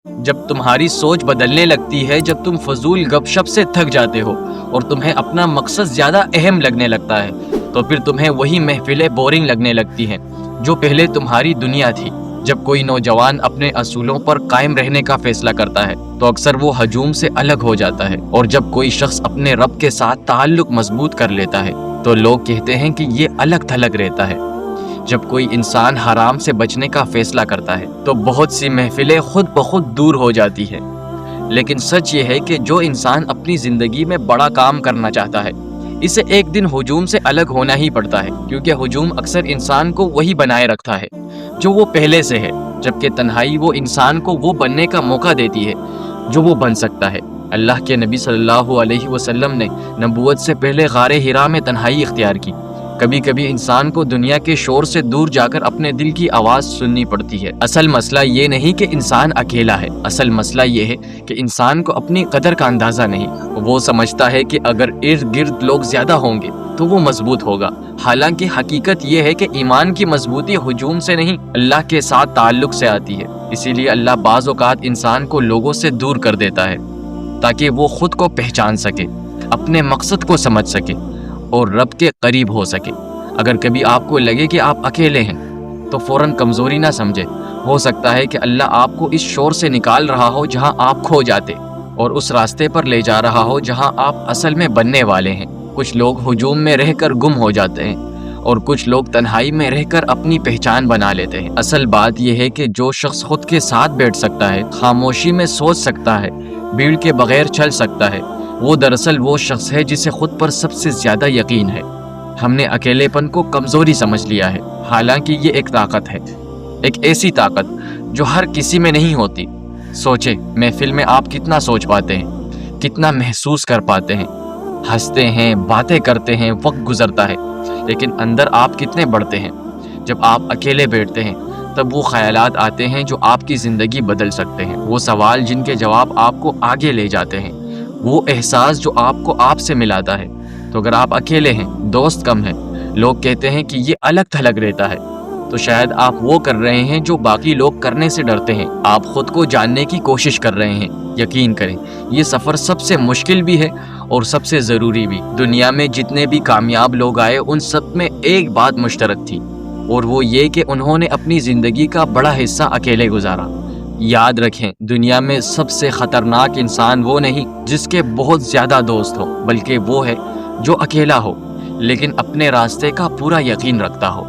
جب تمہاری سوچ بدلنے لگتی ہے، جب تم فضول گپ شپ سے تھک جاتے ہو اور تمہیں اپنا مقصد زیادہ اہم لگنے لگتا ہے، تو پھر تمہیں وہی محفلیں بورنگ لگنے لگتی ہیں جو پہلے تمہاری دنیا تھی۔ جب کوئی نوجوان اپنے اصولوں پر قائم رہنے کا فیصلہ کرتا ہے تو اکثر وہ ہجوم سے الگ ہو جاتا ہے، اور جب کوئی شخص اپنے رب کے ساتھ تعلق مضبوط کر لیتا ہے تو لوگ کہتے ہیں کہ یہ الگ تھلگ رہتا ہے۔ جب کوئی انسان حرام سے بچنے کا فیصلہ کرتا ہے تو بہت سی محفلیں خود بخود دور ہو جاتی ہیں۔ لیکن سچ یہ ہے کہ جو انسان اپنی زندگی میں بڑا کام کرنا چاہتا ہے، اسے ایک دن ہجوم سے الگ ہونا ہی پڑتا ہے، کیونکہ ہجوم اکثر انسان کو وہی بنائے رکھتا ہے جو وہ پہلے سے ہے، جبکہ تنہائی وہ انسان کو وہ بننے کا موقع دیتی ہے جو وہ بن سکتا ہے۔ اللہ کے نبی صلی اللہ علیہ وسلم نے نبوت سے پہلے غار حرا میں تنہائی اختیار کی۔ کبھی کبھی انسان کو دنیا کے شور سے دور جا کر اپنے دل کی آواز سننی پڑتی ہے۔ اصل مسئلہ یہ نہیں کہ انسان اکیلا ہے، اصل مسئلہ یہ ہے کہ انسان کو اپنی قدر کا اندازہ نہیں۔ وہ سمجھتا ہے کہ اگر ارد گرد لوگ زیادہ ہوں گے تو وہ مضبوط ہوگا، حالانکہ حقیقت یہ ہے کہ ایمان کی مضبوطی ہجوم سے نہیں، اللہ کے ساتھ تعلق سے آتی ہے۔ اسی لیے اللہ بعض اوقات انسان کو لوگوں سے دور کر دیتا ہے تاکہ وہ خود کو پہچان سکے، اپنے مقصد کو سمجھ سکے اور رب کے قریب ہو سکے۔ اگر کبھی آپ کو لگے کہ آپ اکیلے ہیں تو فوراً کمزوری نہ سمجھے، ہو سکتا ہے کہ اللہ آپ کو اس شور سے نکال رہا ہو جہاں آپ کھو جاتے، اور اس راستے پر لے جا رہا ہو جہاں آپ اصل میں بننے والے ہیں۔ کچھ لوگ ہجوم میں رہ کر گم ہو جاتے ہیں اور کچھ لوگ تنہائی میں رہ کر اپنی پہچان بنا لیتے ہیں۔ اصل بات یہ ہے کہ جو شخص خود کے ساتھ بیٹھ سکتا ہے، خاموشی میں سوچ سکتا ہے، بھیڑ کے بغیر چل سکتا ہے، وہ دراصل وہ شخص ہے جسے خود پر سب سے زیادہ یقین ہے۔ ہم نے اکیلے پن کو کمزوری سمجھ لیا ہے، حالانکہ یہ ایک طاقت ہے، ایک ایسی طاقت جو ہر کسی میں نہیں ہوتی۔ سوچیں، محفل میں آپ کتنا سوچ پاتے ہیں، کتنا محسوس کر پاتے ہیں، ہنستے ہیں، باتیں کرتے ہیں، وقت گزرتا ہے، لیکن اندر آپ کتنے بڑھتے ہیں۔ جب آپ اکیلے بیٹھتے ہیں تب وہ خیالات آتے ہیں جو آپ کی زندگی بدل سکتے ہیں، وہ سوال جن کے جواب آپ کو آگے لے جاتے ہیں، وہ احساس جو آپ کو آپ سے ملاتا ہے۔ تو اگر آپ اکیلے ہیں، دوست کم ہیں، لوگ کہتے ہیں کہ یہ الگ تھلگ رہتا ہے، تو شاید آپ وہ کر رہے ہیں جو باقی لوگ کرنے سے ڈرتے ہیں۔ آپ خود کو جاننے کی کوشش کر رہے ہیں۔ یقین کریں، یہ سفر سب سے مشکل بھی ہے اور سب سے ضروری بھی۔ دنیا میں جتنے بھی کامیاب لوگ آئے، ان سب میں ایک بات مشترک تھی، اور وہ یہ کہ انہوں نے اپنی زندگی کا بڑا حصہ اکیلے گزارا۔ یاد رکھیں، دنیا میں سب سے خطرناک انسان وہ نہیں جس کے بہت زیادہ دوست ہو، بلکہ وہ ہے جو اکیلا ہو لیکن اپنے راستے کا پورا یقین رکھتا ہو۔